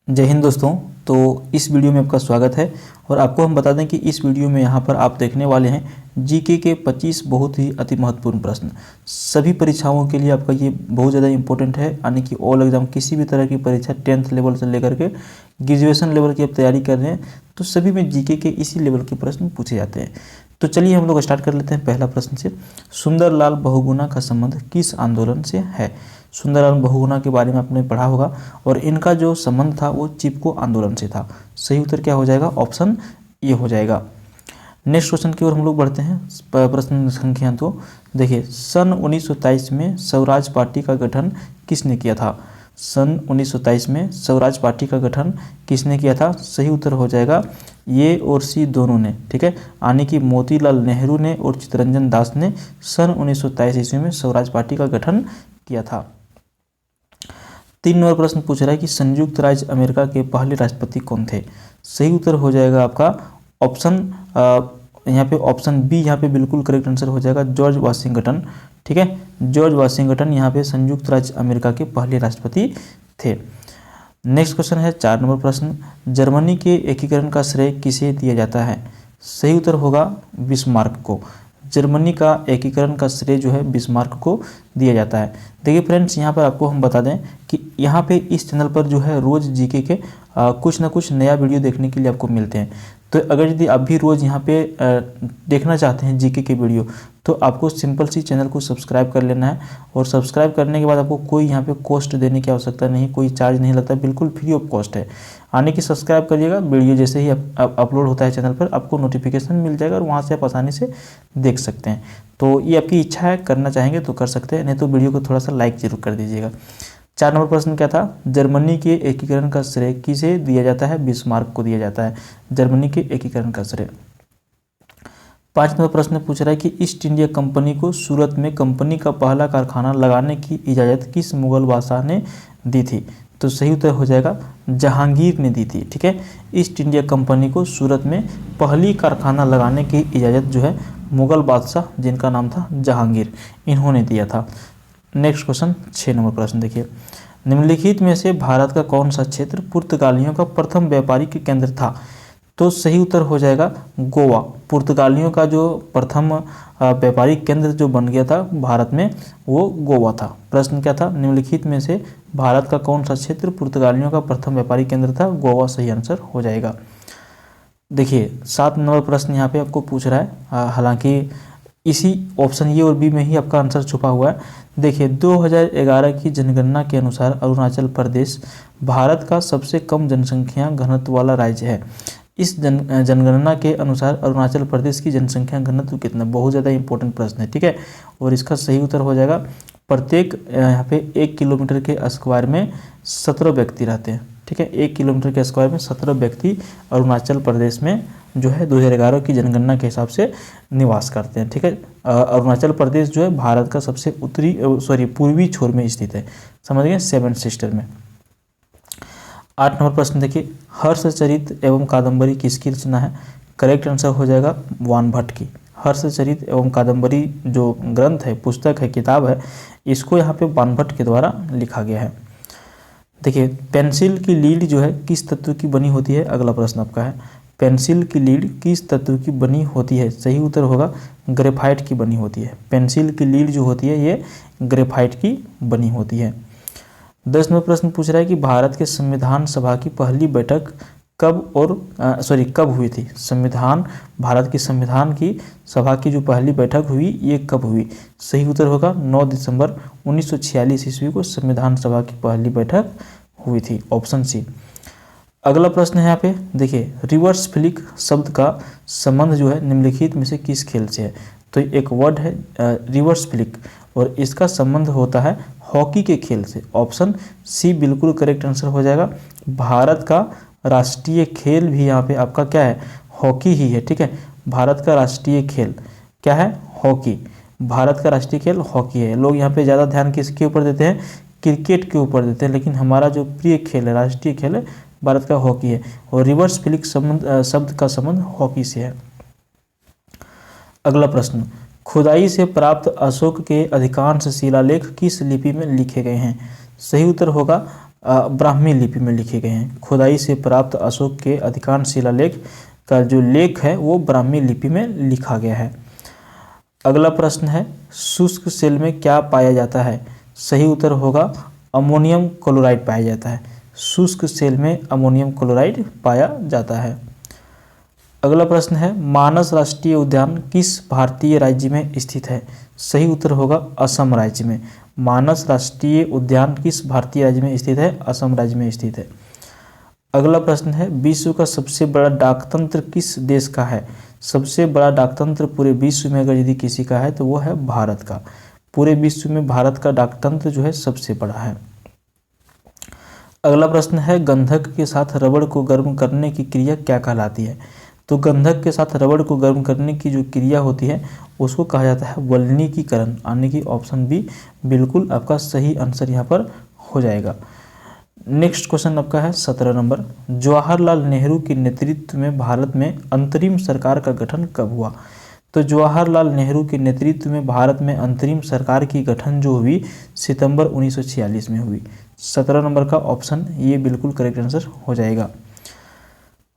जय हिंद दोस्तों। तो इस वीडियो में आपका स्वागत है और आपको हम बता दें कि इस वीडियो में यहाँ पर आप देखने वाले हैं जीके के 25 बहुत ही अति महत्वपूर्ण प्रश्न। सभी परीक्षाओं के लिए आपका ये बहुत ज़्यादा इंपॉर्टेंट है, यानी कि ऑल एग्जाम किसी भी तरह की परीक्षा 10th लेवल से लेकर के ग्रेजुएशन लेवल की आप तैयारी कर रहे हैं तो सभी में जीके के इसी लेवल के प्रश्न पूछे जाते हैं। तो चलिए हम लोग स्टार्ट कर लेते हैं पहला प्रश्न से। सुंदरलाल बहुगुणा का संबंध किस आंदोलन से है? सुंदरलाल बहुगुणा के बारे में आपने पढ़ा होगा और इनका जो संबंध था वो चिपको आंदोलन से था। सही उत्तर क्या हो जाएगा? ऑप्शन ए हो जाएगा। नेक्स्ट क्वेश्चन की ओर हम लोग बढ़ते हैं। प्रश्न संख्या तो देखिए, सन 1927 में स्वराज पार्टी का गठन किसने किया था? सन 1927 में स्वराज पार्टी का गठन किसने किया था? सही उत्तर हो जाएगा ए और सी दोनों ने, ठीक है, यानी कि मोतीलाल नेहरू ने और चित्तरंजन दास ने सन 1927 ईस्वी में स्वराज पार्टी का गठन किया था। 3 नंबर प्रश्न पूछ रहा है कि संयुक्त राज्य अमेरिका के पहले राष्ट्रपति कौन थे? सही उत्तर हो जाएगा आपका ऑप्शन यहाँ पे ऑप्शन बी, यहाँ पे बिल्कुल करेक्ट आंसर हो जाएगा जॉर्ज वाशिंगटन, ठीक है। जॉर्ज वाशिंगटन यहाँ पे संयुक्त राज्य अमेरिका के पहले राष्ट्रपति थे। नेक्स्ट क्वेश्चन है 4 नंबर प्रश्न, जर्मनी के एकीकरण का श्रेय किसे दिया जाता है? सही उत्तर होगा बिस्मार्क को। जर्मनी का एकीकरण का श्रेय जो है बिस्मार्क को दिया जाता है। देखिए फ्रेंड्स, यहाँ पर आपको हम बता दें कि यहाँ पे इस चैनल पर जो है रोज़ जीके के कुछ ना कुछ नया वीडियो देखने के लिए आपको मिलते हैं। तो अगर यदि आप भी रोज़ यहाँ पे देखना चाहते हैं जीके के वीडियो तो आपको सिंपल सी चैनल को सब्सक्राइब कर लेना है और सब्सक्राइब करने के बाद आपको कोई यहाँ पे कॉस्ट देने की आवश्यकता नहीं, कोई चार्ज नहीं लगता, बिल्कुल फ्री ऑफ कॉस्ट है। आने की सब्सक्राइब करिएगा, वीडियो जैसे ही अपलोड होता है चैनल पर आपको नोटिफिकेशन मिल जाएगा और वहाँ से आप आसानी से देख सकते हैं। तो ये आपकी इच्छा है, करना चाहेंगे तो कर सकते हैं, नहीं तो वीडियो को थोड़ा सा लाइक जरूर कर दीजिएगा। 4 नंबर प्रश्न क्या था? जर्मनी के एकीकरण का श्रेय किसे दिया जाता है? बिस्मार्क को दिया जाता है जर्मनी के एकीकरण का श्रेय। 5 नंबर प्रश्न पूछ रहा है कि ईस्ट इंडिया कंपनी को सूरत में कंपनी का पहला कारखाना लगाने की इजाज़त किस मुगल बादशाह ने दी थी? तो सही उत्तर हो जाएगा जहांगीर ने दी थी, ठीक है। ईस्ट इंडिया कंपनी को सूरत में पहली कारखाना लगाने की इजाज़त जो है मुगल बादशाह जिनका नाम था जहांगीर, इन्होंने दिया था। नेक्स्ट क्वेश्चन 6 नंबर प्रश्न देखिए, निम्नलिखित में से भारत का कौन सा क्षेत्र पुर्तगालियों का प्रथम व्यापारिक केंद्र था? तो सही उत्तर हो जाएगा गोवा। पुर्तगालियों का जो प्रथम व्यापारिक केंद्र जो बन गया था भारत में वो गोवा था। प्रश्न क्या था? निम्नलिखित में से भारत का कौन सा क्षेत्र पुर्तगालियों का प्रथम व्यापारिक केंद्र था? गोवा सही आंसर हो जाएगा। देखिए 7 नंबर प्रश्न यहाँ पे आपको पूछ रहा है, हालांकि इसी ऑप्शन ए और बी में ही आपका आंसर छुपा हुआ है। देखिए 2011 की जनगणना के अनुसार अरुणाचल प्रदेश भारत का सबसे कम जनसंख्या घनत्व वाला राज्य है। इस जनगणना के अनुसार अरुणाचल प्रदेश की जनसंख्या घनत्व कितना? बहुत ज़्यादा इंपॉर्टेंट प्रश्न है, ठीक है। और इसका सही उत्तर हो जाएगा प्रत्येक यहाँ पे 1 किलोमीटर के स्क्वायर में 17 व्यक्ति रहते हैं, ठीक है। 1 किलोमीटर के स्क्वायर में 17 व्यक्ति अरुणाचल प्रदेश में जो है 2011 की जनगणना के हिसाब से निवास करते हैं, ठीक है। अरुणाचल प्रदेश जो है भारत का सबसे पूर्वी छोर में स्थित है, समझ गए, 7 सिस्टर में। 8 नंबर प्रश्न देखिए, हर्षचरित एवं कादम्बरी किसकी रचना है? करेक्ट आंसर हो जाएगा वान भट्ट की। हर्षचरित एवं कादम्बरी जो ग्रंथ है, पुस्तक है, किताब है, इसको यहाँ पे वान भट्ट के द्वारा लिखा गया है। देखिए पेंसिल की लीड जो है किस तत्व की बनी होती है? अगला प्रश्न आपका है, पेंसिल की लीड किस तत्व की बनी होती है? सही उत्तर होगा ग्रेफाइट की बनी होती है। पेंसिल की लीड जो होती है ये ग्रेफाइट की बनी होती है। 10 नंबर प्रश्न पूछ रहा है कि भारत के संविधान सभा की पहली बैठक कब हुई थी? भारत की संविधान की सभा की जो पहली बैठक हुई ये कब हुई? सही उत्तर होगा 9 दिसंबर 1946 ईस्वी को संविधान सभा की पहली बैठक हुई थी, ऑप्शन सी। अगला प्रश्न है यहाँ पे देखिए, रिवर्स फ्लिक शब्द का संबंध जो है निम्नलिखित में से किस खेल से है? तो एक वर्ड है रिवर्स फ्लिक और इसका संबंध होता है हॉकी के खेल से, ऑप्शन सी बिल्कुल करेक्ट आंसर हो जाएगा। भारत का राष्ट्रीय खेल भी यहाँ पे आपका क्या है? हॉकी ही है, ठीक है। भारत का राष्ट्रीय खेल क्या है? हॉकी। भारत का राष्ट्रीय खेल हॉकी है। लोग यहाँ पे ज़्यादा ध्यान किसके ऊपर देते हैं? क्रिकेट के ऊपर देते हैं, लेकिन हमारा जो प्रिय खेल है, राष्ट्रीय खेल है, भारत का हॉकी है और रिवर्स फ्लिक शब्द का संबंध हॉकी से है। अगला प्रश्न, खुदाई से प्राप्त अशोक के अधिकांश शिलालेख किस लिपि में लिखे गए हैं? सही उत्तर होगा ब्राह्मी लिपि में लिखे गए हैं। खुदाई से प्राप्त अशोक के अधिकांश शिलालेख का जो लेख है वो ब्राह्मी लिपि में लिखा गया है। अगला प्रश्न है, शुष्क सेल में क्या पाया जाता है? सही उत्तर होगा अमोनियम क्लोराइड पाया जाता है। शुष्क सेल में अमोनियम क्लोराइड पाया जाता है। अगला प्रश्न है, मानस राष्ट्रीय उद्यान किस भारतीय राज्य में स्थित है? सही उत्तर होगा असम राज्य में। मानस राष्ट्रीय उद्यान किस भारतीय राज्य में स्थित है? असम राज्य में स्थित है। अगला प्रश्न है, विश्व का सबसे बड़ा डाकतंत्र किस देश का है? सबसे बड़ा डाकतंत्र पूरे विश्व में अगर यदि किसी का है तो वो है भारत का। पूरे विश्व में भारत का डाकतंत्र जो है सबसे बड़ा है। अगला प्रश्न है, गंधक के साथ रबड़ को गर्म करने की क्रिया क्या कहलाती है? तो गंधक के साथ रबड़ को गर्म करने की जो क्रिया होती है उसको कहा जाता है वल्कनीकरण, यानी कि ऑप्शन बी बिल्कुल आपका सही आंसर यहाँ पर हो जाएगा। नेक्स्ट क्वेश्चन आपका है 17 नंबर, जवाहरलाल नेहरू के नेतृत्व में भारत में अंतरिम सरकार का गठन कब हुआ? तो जवाहरलाल नेहरू के नेतृत्व में भारत में अंतरिम सरकार की गठन जो हुई सितंबर 1946 में हुई। 17 नंबर का ऑप्शन ये बिल्कुल करेक्ट आंसर हो जाएगा।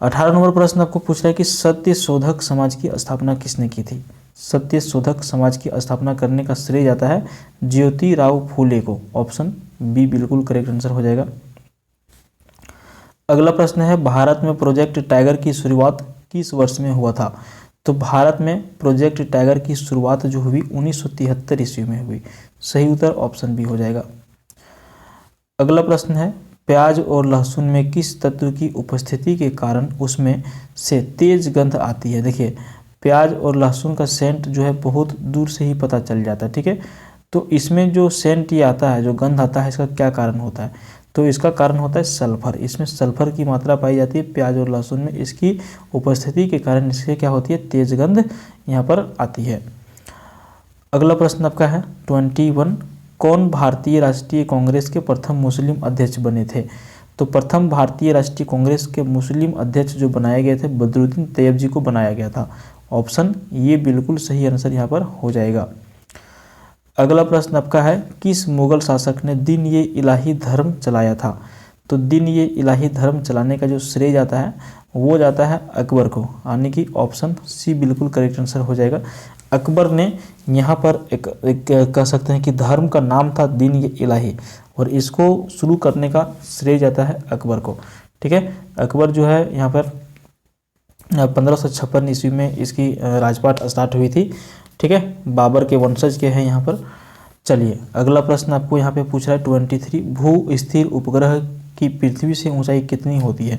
18 नंबर प्रश्न आपको पूछ रहा है कि सत्य शोधक समाज की स्थापना किसने की थी? सत्य शोधक समाज की स्थापना करने का श्रेय जाता है ज्योतिराव फूले को। ऑप्शन बी बिल्कुल करेक्ट आंसर हो जाएगा। अगला प्रश्न है, भारत में प्रोजेक्ट टाइगर की शुरुआत किस वर्ष में हुआ था? तो भारत में प्रोजेक्ट टाइगर की शुरुआत जो हुई 1973 ईस्वी में हुई। सही उत्तर ऑप्शन बी हो जाएगा। अगला प्रश्न है, प्याज और लहसुन में किस तत्व की उपस्थिति के कारण उसमें से तेज गंध आती है? देखिए, प्याज और लहसुन का सेंट जो है बहुत दूर से ही पता चल जाता है, ठीक है। तो इसमें जो सेंट ये आता है, जो गंध आता है, इसका क्या कारण होता है? तो इसका कारण होता है सल्फर। इसमें सल्फर की मात्रा पाई जाती है प्याज और लहसुन में, इसकी उपस्थिति के कारण इससे क्या होती है, तेज गंध यहाँ पर आती है। अगला प्रश्न आपका है 21, कौन भारतीय राष्ट्रीय कांग्रेस के प्रथम मुस्लिम अध्यक्ष बने थे? तो प्रथम भारतीय राष्ट्रीय कांग्रेस के मुस्लिम अध्यक्ष जो बनाए गए थे बदरुद्दीन तैयब जी को बनाया गया था। ऑप्शन ये बिल्कुल सही आंसर यहाँ पर हो जाएगा। अगला प्रश्न आपका है, किस मुगल शासक ने दिन ये इलाही धर्म चलाया था? तो दिन ये इलाही धर्म चलाने का जो श्रेय जाता है वो जाता है अकबर को, यानी कि ऑप्शन सी बिल्कुल करेक्ट आंसर हो जाएगा। अकबर ने यहाँ पर एक कह सकते हैं कि धर्म का नाम था दिन ये इलाही, और इसको शुरू करने का श्रेय जाता है अकबर को, ठीक है। अकबर जो है यहाँ पर 1556 ईस्वी में इसकी राजपाट स्टार्ट हुई थी, ठीक है। बाबर के वंशज के हैं यहाँ पर। चलिए अगला प्रश्न आपको यहाँ पे पूछ रहा है 23, भू स्थिर उपग्रह की पृथ्वी से ऊंचाई कितनी होती है?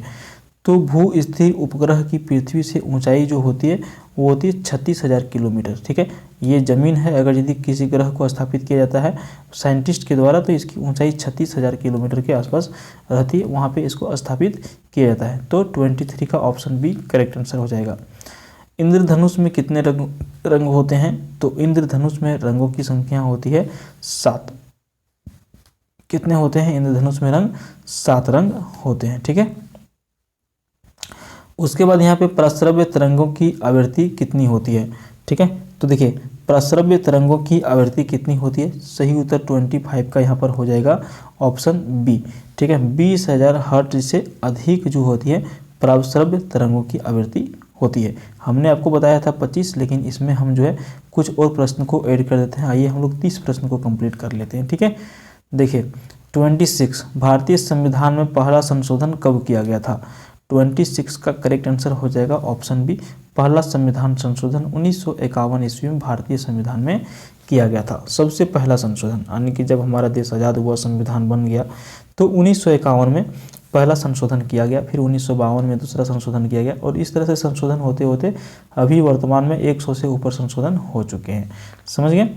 तो भू स्थिर उपग्रह की पृथ्वी से ऊंचाई जो होती है वो होती है 36,000 किलोमीटर, ठीक है। ये ज़मीन है, अगर यदि किसी ग्रह को स्थापित किया जाता है साइंटिस्ट के द्वारा तो इसकी ऊंचाई 36,000 किलोमीटर के आसपास रहती है, वहाँ पे इसको स्थापित किया जाता है। तो 23 का ऑप्शन बी करेक्ट आंसर हो जाएगा। इंद्रधनुष में कितने रंग होते हैं? तो इंद्रधनुष में रंगों की संख्या होती है 7। कितने होते हैं इंद्रधनुष में रंग? 7 रंग होते हैं, ठीक है। उसके बाद यहाँ पे प्रस्रव्य तरंगों की आवृत्ति कितनी होती है, ठीक है। तो देखिए प्रस्रव्य तरंगों की आवृत्ति कितनी होती है? सही उत्तर 25 का यहाँ पर हो जाएगा, ऑप्शन बी, ठीक है। 20,000 हर्ट्ज से अधिक जो होती है प्रस्रव्य तरंगों की आवृत्ति होती है। हमने आपको बताया था 25, लेकिन इसमें हम जो है कुछ और प्रश्न को ऐड कर देते हैं। आइए हम लोग 30 प्रश्न को कंप्लीट कर लेते हैं, ठीक है। देखिए 26, भारतीय संविधान में पहला संशोधन कब किया गया था? 26 का करेक्ट आंसर हो जाएगा ऑप्शन बी, पहला संविधान संशोधन 1951 ईस्वी में भारतीय संविधान में किया गया था। सबसे पहला संशोधन, यानी कि जब हमारा देश आज़ाद हुआ, संविधान बन गया, तो 1951 में पहला संशोधन किया गया, फिर 1952 में दूसरा संशोधन किया गया, और इस तरह से संशोधन होते होते अभी वर्तमान में 100 से ऊपर संशोधन हो चुके हैं। समझ गए।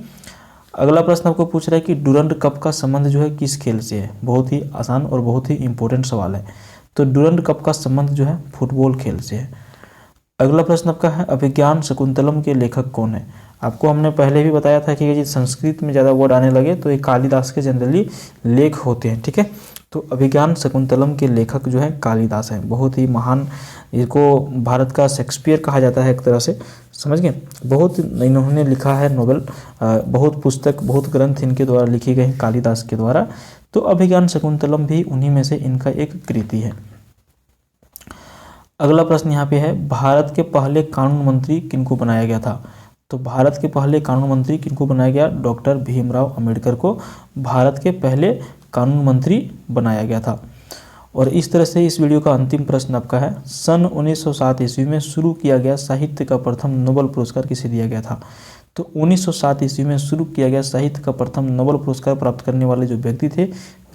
अगला प्रश्न आपको पूछ रहा है कि डुरंड कप का संबंध जो है किस खेल से है? बहुत ही आसान और बहुत ही इंपॉर्टेंट सवाल है। तो डुरंड कप का संबंध जो है फुटबॉल खेल से है। अगला प्रश्न आपका है, अभिज्ञान शकुंतलम के लेखक कौन है? आपको हमने पहले भी बताया था कि यदि संस्कृत में ज़्यादा वर्ड आने लगे तो ये कालिदास के जनरली लेख होते हैं, ठीक है। तो अभिज्ञान शकुंतलम के लेखक जो है कालिदास हैं, बहुत ही महान, इसको भारत का शेक्सपियर कहा जाता है एक तरह से, समझ गए। बहुत इन्होंने लिखा है नोवेल, बहुत पुस्तक, बहुत ग्रंथ इनके द्वारा लिखे गए हैं कालिदास के द्वारा। तो अभिज्ञान शकुंतलम भी उन्हीं में से इनका एक कृति है। अगला प्रश्न यहाँ पे है, भारत के पहले कानून मंत्री किनको बनाया गया था? तो भारत के पहले कानून मंत्री किनको बनाया गया? डॉक्टर भीमराव अंबेडकर को भारत के पहले कानून मंत्री बनाया गया था। और इस तरह से इस वीडियो का अंतिम प्रश्न आपका है, सन 1907 ईस्वी में शुरू किया गया साहित्य का प्रथम नोबेल पुरस्कार किसे दिया गया था? तो 1907 ईस्वी में शुरू किया गया साहित्य का प्रथम नोबेल पुरस्कार प्राप्त करने वाले जो व्यक्ति थे,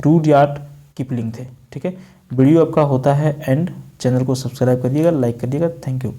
रुडयार्ड किपलिंग थे। ठीक है, वीडियो आपका होता है एंड। चैनल को सब्सक्राइब करिएगा, लाइक करिएगा। Thank you.